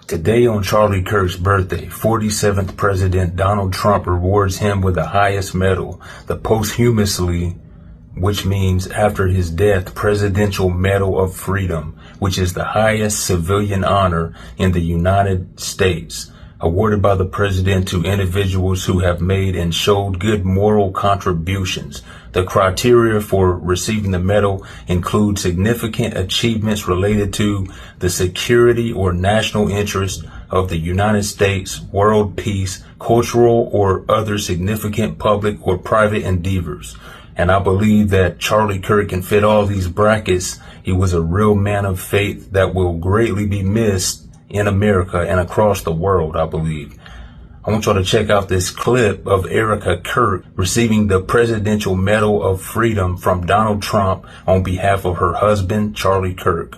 Today on Charlie Kirk's birthday, 47th President Donald Trump rewards him with the highest medal, the posthumously, which means after his death, Presidential Medal of Freedom, which is the highest civilian honor in the United States, awarded by the president to individuals who have made and showed good moral contributions. The criteria for receiving the medal include significant achievements related to the security or national interest of the United States, world peace, cultural or other significant public or private endeavors. And I believe that Charlie Kirk can fit all these brackets. He was a real man of faith that will greatly be missed in America and across the world, I believe. I want y'all to check out this clip of Erika Kirk receiving the Presidential Medal of Freedom from Donald Trump on behalf of her husband, Charlie Kirk.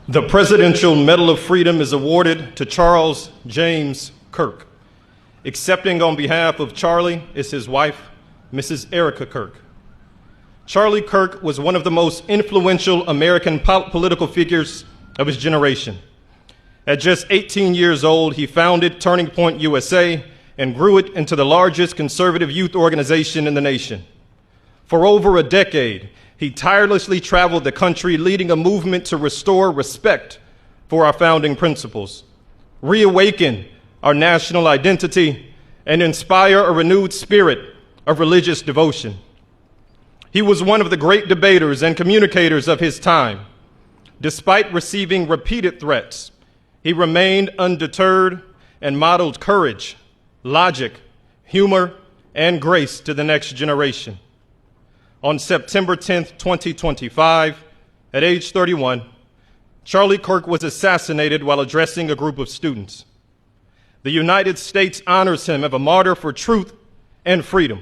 The Presidential Medal of Freedom is awarded to Charles James Kirk. Accepting on behalf of Charlie is his wife, Mrs. Erika Kirk. Charlie Kirk was one of the most influential American political figures of his generation. At just 18 years old, he founded Turning Point USA and grew it into the largest conservative youth organization in the nation. For over a decade, he tirelessly traveled the country leading a movement to restore respect for our founding principles, reawaken our national identity, and inspire a renewed spirit of religious devotion. He was one of the great debaters and communicators of his time. Despite receiving repeated threats, he remained undeterred and modeled courage, logic, humor, and grace to the next generation. On September 10th, 2025, at age 31, Charlie Kirk was assassinated while addressing a group of students. The United States honors him as a martyr for truth and freedom.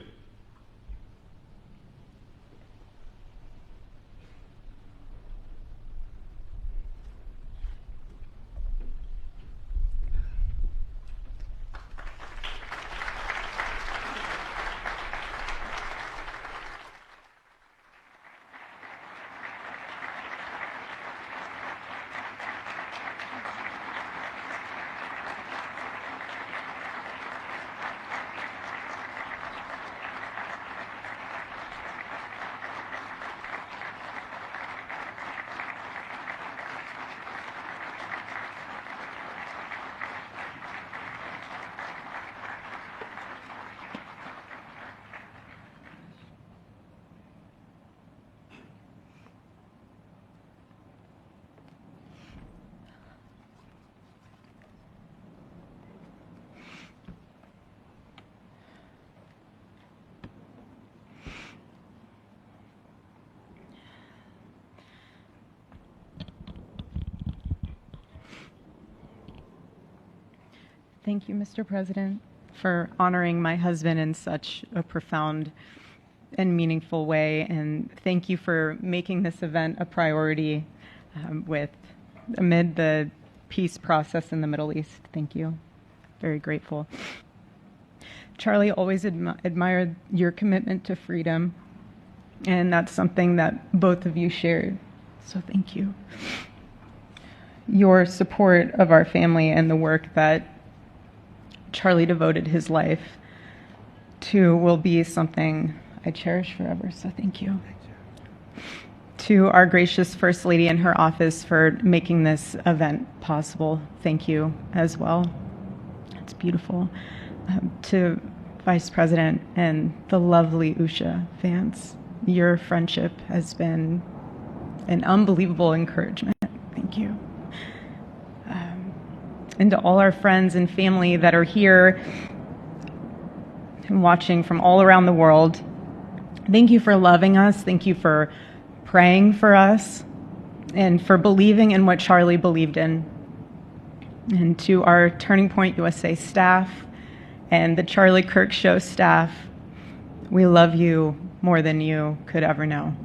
Thank you, Mr. President, for honoring my husband in such a profound and meaningful way. And thank you for making this event a priority amid the peace process in the Middle East. Thank you. Very grateful. Charlie always admired your commitment to freedom, and that's something that both of you shared. So thank you. Your support of our family and the work that Charlie devoted his life to will be something I cherish forever, so thank you. To our gracious First Lady in her office for making this event possible, thank you as well. It's beautiful. To Vice President and the lovely Usha Vance, your friendship has been an unbelievable encouragement. Thank you. And to all our friends and family that are here and watching from all around the world, thank you for loving us. Thank you for praying for us and for believing in what Charlie believed in. And to our Turning Point USA staff and the Charlie Kirk Show staff, we love you more than you could ever know.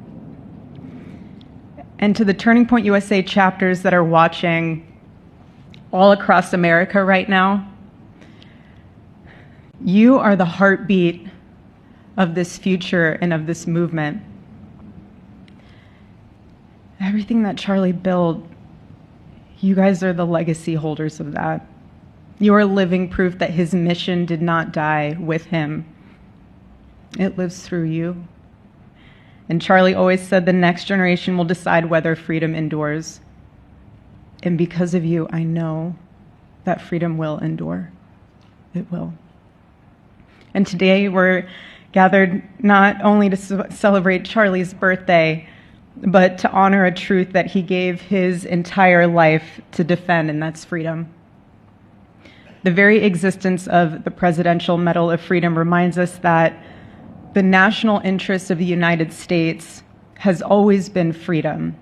And to the Turning Point USA chapters that are watching all across America right now, you are the heartbeat of this future and of this movement. Everything that Charlie built, You guys are the legacy holders of that. You are living proof that his mission did not die with him. It lives through you. And Charlie always said the next generation will decide whether freedom endures. And because of you, I know that freedom will endure. It will. And today we're gathered not only to celebrate Charlie's birthday, but to honor a truth that he gave his entire life to defend, and that's freedom. The very existence of the Presidential Medal of Freedom reminds us that the national interest of the United States has always been freedom.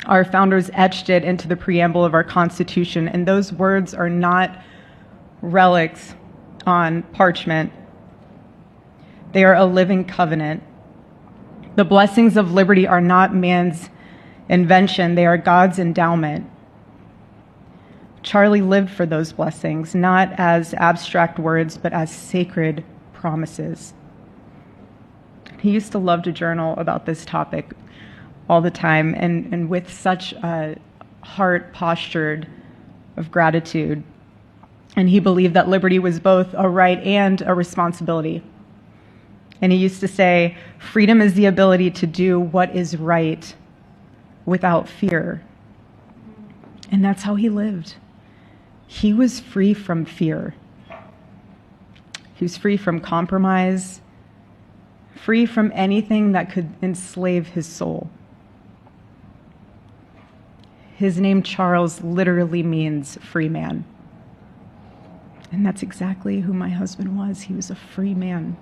Our founders etched it into the preamble of our Constitution, and those words are not relics on parchment. They are a living covenant. The blessings of liberty are not man's invention, they are God's endowment. Charlie lived for those blessings, not as abstract words, but as sacred promises. He used to love to journal about this topic all the time, and with such a heart postured of gratitude. And he believed that liberty was both a right and a responsibility. And he used to say, freedom is the ability to do what is right without fear. And that's how he lived. He was free from fear. He was free from compromise, free from anything that could enslave his soul. His name, Charles, literally means free man. And that's exactly who my husband was. He was a free man.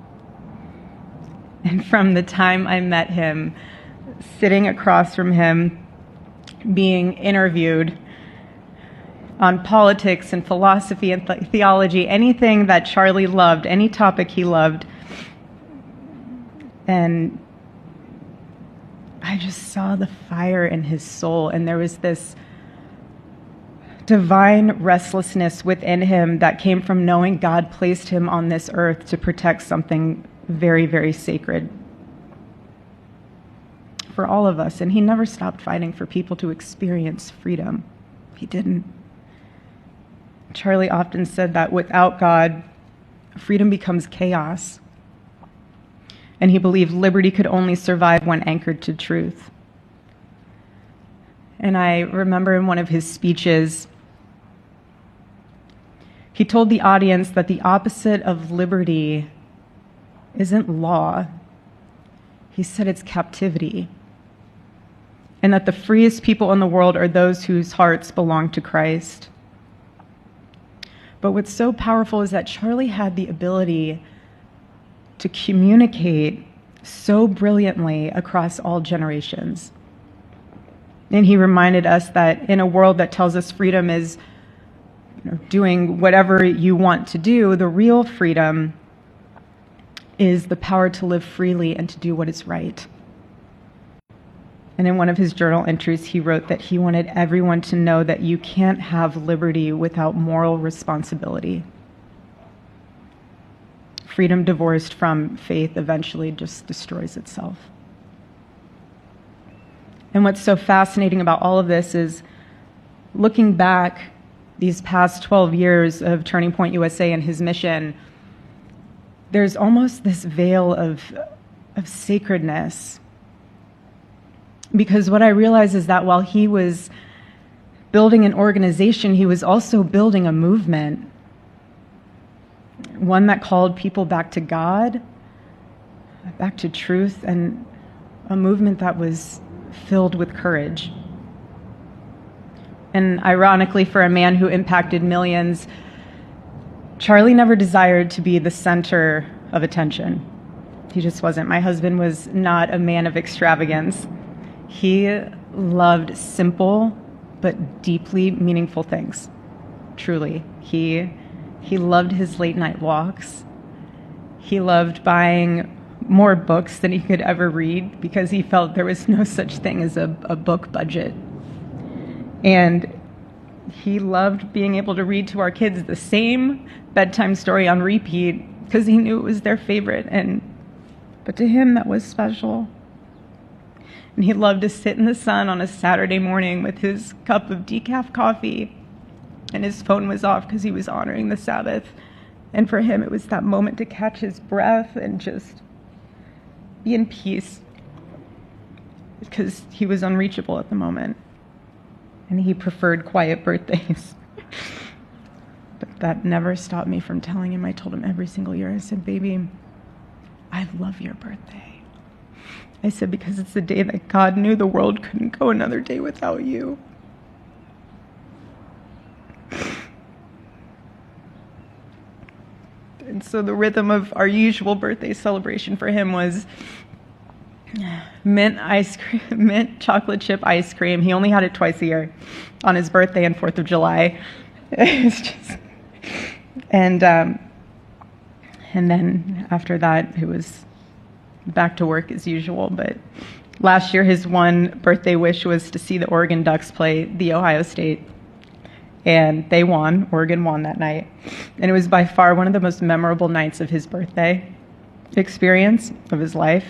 And from the time I met him, sitting across from him, being interviewed on politics and philosophy and theology, anything that Charlie loved, any topic he loved. And I just saw the fire in his soul, and there was this divine restlessness within him that came from knowing God placed him on this earth to protect something very, very sacred for all of us. And he never stopped fighting for people to experience freedom. He didn't. Charlie often said that without God, freedom becomes chaos. And he believed liberty could only survive when anchored to truth. And I remember in one of his speeches, he told the audience that the opposite of liberty isn't law. He said it's captivity. And that the freest people in the world are those whose hearts belong to Christ. But what's so powerful is that Charlie had the ability to communicate so brilliantly across all generations. And he reminded us that in a world that tells us freedom is doing whatever you want to do, the real freedom is the power to live freely and to do what is right. And in one of his journal entries, he wrote that he wanted everyone to know that you can't have liberty without moral responsibility. Freedom divorced from faith eventually just destroys itself. And what's so fascinating about all of this is looking back these past 12 years of Turning Point USA and his mission, there's almost this veil of sacredness. Because what I realize is that while he was building an organization, he was also building a movement. One that called people back to God, back to truth, and a movement that was filled with courage. And ironically, for a man who impacted millions, Charlie never desired to be the center of attention. He just wasn't. My husband was not a man of extravagance. He loved simple but deeply meaningful things. Truly. He loved his late night walks. He loved buying more books than he could ever read because he felt there was no such thing as a book budget. And he loved being able to read to our kids the same bedtime story on repeat because he knew it was their favorite. But to him, that was special. And he loved to sit in the sun on a Saturday morning with his cup of decaf coffee, and his phone was off because he was honoring the Sabbath. And for him, it was that moment to catch his breath and just be in peace, because he was unreachable at the moment. And he preferred quiet birthdays. But that never stopped me from telling him. I told him every single year, I said, baby, I love your birthday. I said, because it's the day that God knew the world couldn't go another day without you. And so the rhythm of our usual birthday celebration for him was mint ice cream, mint chocolate chip ice cream. He only had it twice a year, on his birthday and 4th of July. It's just, and then after that, it was back to work as usual. But last year, his one birthday wish was to see the Oregon Ducks play the Ohio State. And they won. Oregon won that night. And it was by far one of the most memorable nights of his birthday experience of his life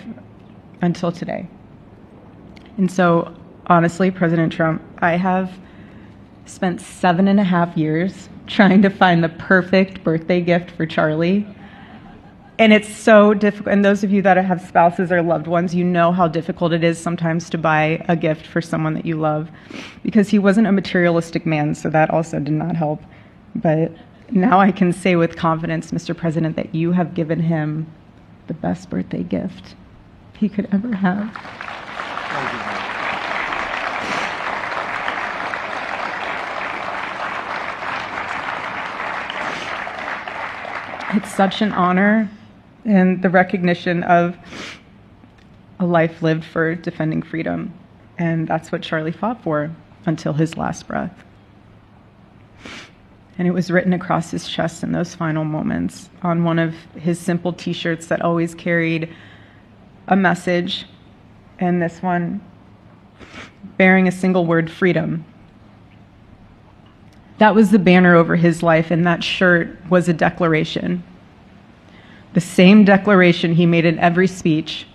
until today. And so, honestly, President Trump, I have spent 7.5 years trying to find the perfect birthday gift for Charlie. And it's so difficult. And those of you that have spouses or loved ones, you know how difficult it is sometimes to buy a gift for someone that you love, because he wasn't a materialistic man, so that also did not help. But now I can say with confidence, Mr. President, that you have given him the best birthday gift he could ever have. It's such an honor, and the recognition of a life lived for defending freedom. And that's what Charlie fought for until his last breath. And it was written across his chest in those final moments on one of his simple t-shirts that always carried a message, and this one bearing a single word, freedom. That was the banner over his life, and that shirt was a declaration. The same declaration he made in every speech,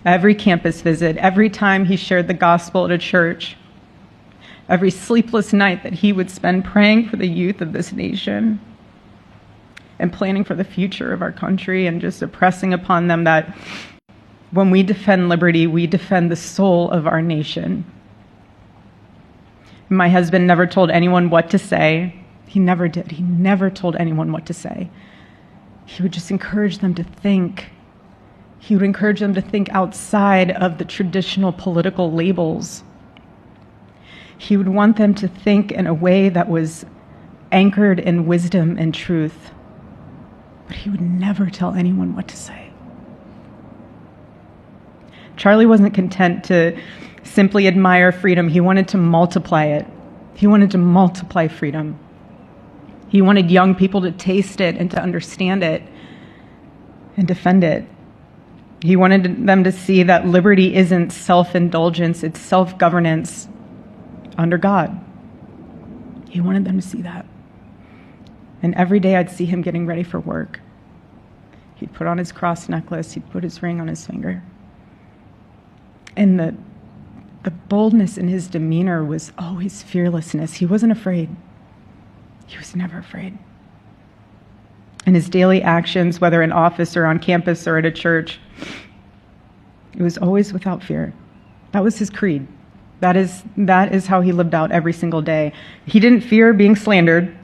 every campus visit, every time he shared the gospel at a church, every sleepless night that he would spend praying for the youth of this nation and planning for the future of our country, and just impressing upon them that when we defend liberty, we defend the soul of our nation. My husband never told anyone what to say. He never did. He never told anyone what to say. He would just encourage them to think. He would encourage them to think outside of the traditional political labels. He would want them to think in a way that was anchored in wisdom and truth. But he would never tell anyone what to say. Charlie wasn't content to simply admire freedom. He wanted to multiply it. He wanted to multiply freedom. He wanted young people to taste it and to understand it and defend it. He wanted them to see that liberty isn't self-indulgence, it's self-governance under God. He wanted them to see that. And every day I'd see him getting ready for work. He'd put on his cross necklace, he'd put his ring on his finger. And the boldness in his demeanor was always fearlessness. He wasn't afraid. He was never afraid. In his daily actions, whether in office or on campus or at a church, it was always without fear. That was his creed. That is how he lived out every single day. He didn't fear being slandered.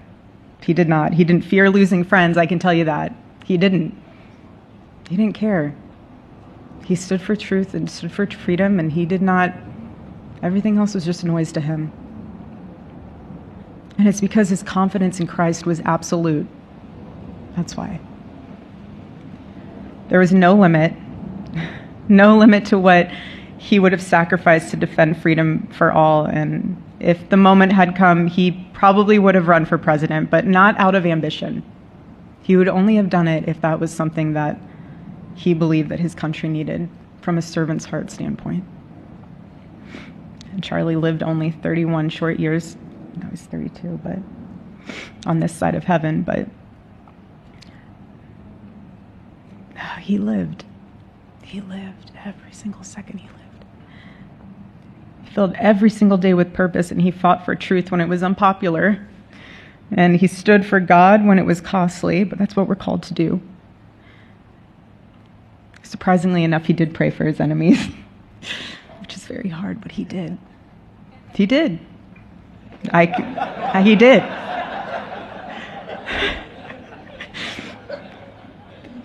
He did not. He didn't fear losing friends, I can tell you that. He didn't. He didn't care. He stood for truth and stood for freedom, and he did not, everything else was just noise to him. And it's because his confidence in Christ was absolute. That's why. There was no limit to what he would have sacrificed to defend freedom for all. And if the moment had come, he probably would have run for president, but not out of ambition. He would only have done it if that was something that he believed that his country needed from a servant's heart standpoint. And Charlie lived only 31 short years. I was 32, but on this side of heaven, but he lived. He lived every single second he lived. filled every single day with purpose, and he fought for truth when it was unpopular. And he stood for God when it was costly, but that's what we're called to do. Surprisingly enough, he did pray for his enemies, which is very hard, but he did. He did. He did.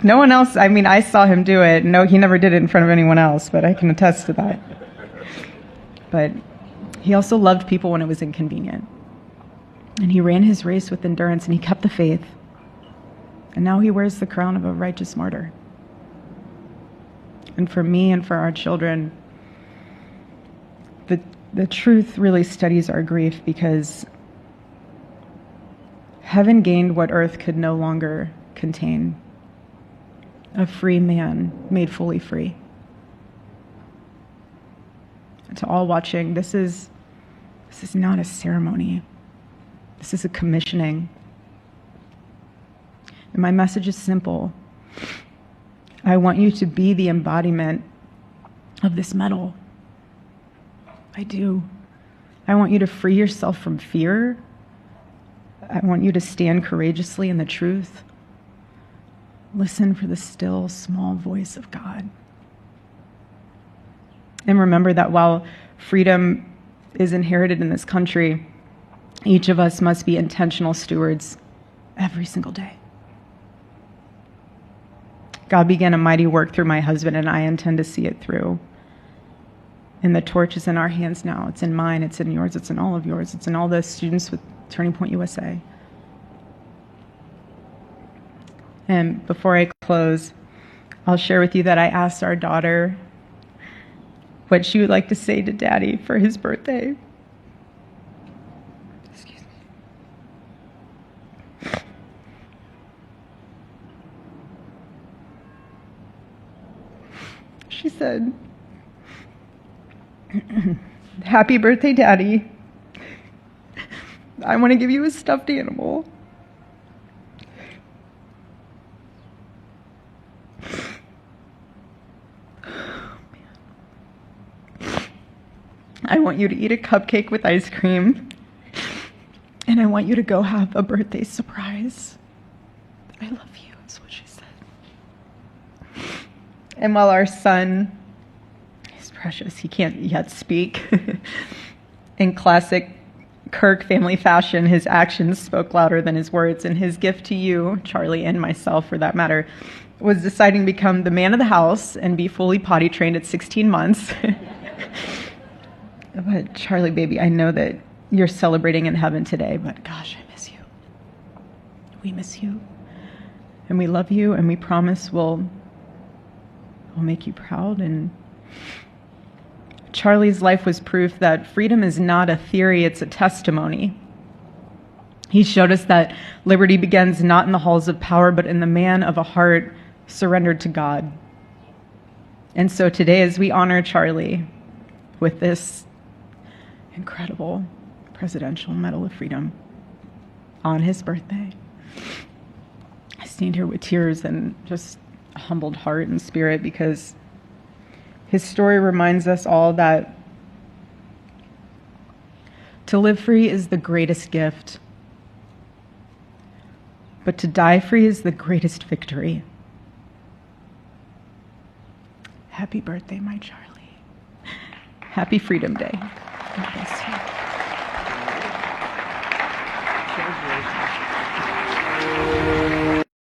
No one else, I saw him do it. No, he never did it in front of anyone else, but I can attest to that. But he also loved people when it was inconvenient. And he ran his race with endurance, and he kept the faith. And now he wears the crown of a righteous martyr. And for me and for our children, the truth really steadies our grief, because heaven gained what earth could no longer contain: a free man made fully free. And to all watching, this is not a ceremony. This is a commissioning. And my message is simple. I want you to be the embodiment of this medal. I do. I want you to free yourself from fear. I want you to stand courageously in the truth. Listen for the still, small voice of God. And remember that while freedom is inherited in this country, each of us must be intentional stewards every single day. God began a mighty work through my husband, and I intend to see it through. And the torch is in our hands now. It's in mine, it's in yours, it's in all of yours. It's in all the students with Turning Point USA. And before I close, I'll share with you that I asked our daughter what she would like to say to Daddy for his birthday. Excuse me. She said, "Happy birthday, Daddy. I want to give you a stuffed animal. I want you to eat a cupcake with ice cream, and I want you to go have a birthday surprise. I love you," is what she said. And while our son is precious, he can't yet speak, in classic Kirk family fashion, his actions spoke louder than his words, and his gift to you, Charlie, and myself for that matter, was deciding to become the man of the house and be fully potty trained at 16 months. But Charlie, baby, I know that you're celebrating in heaven today, but gosh, I miss you. We miss you. And we love you, and we promise we'll make you proud. And Charlie's life was proof that freedom is not a theory, it's a testimony. He showed us that liberty begins not in the halls of power, but in the man of a heart surrendered to God. And so today, as we honor Charlie with this incredible Presidential Medal of Freedom on his birthday, I stand here with tears and just a humbled heart and spirit, because his story reminds us all that to live free is the greatest gift, but to die free is the greatest victory. Happy birthday, my Charlie. Happy Freedom Day. God bless you.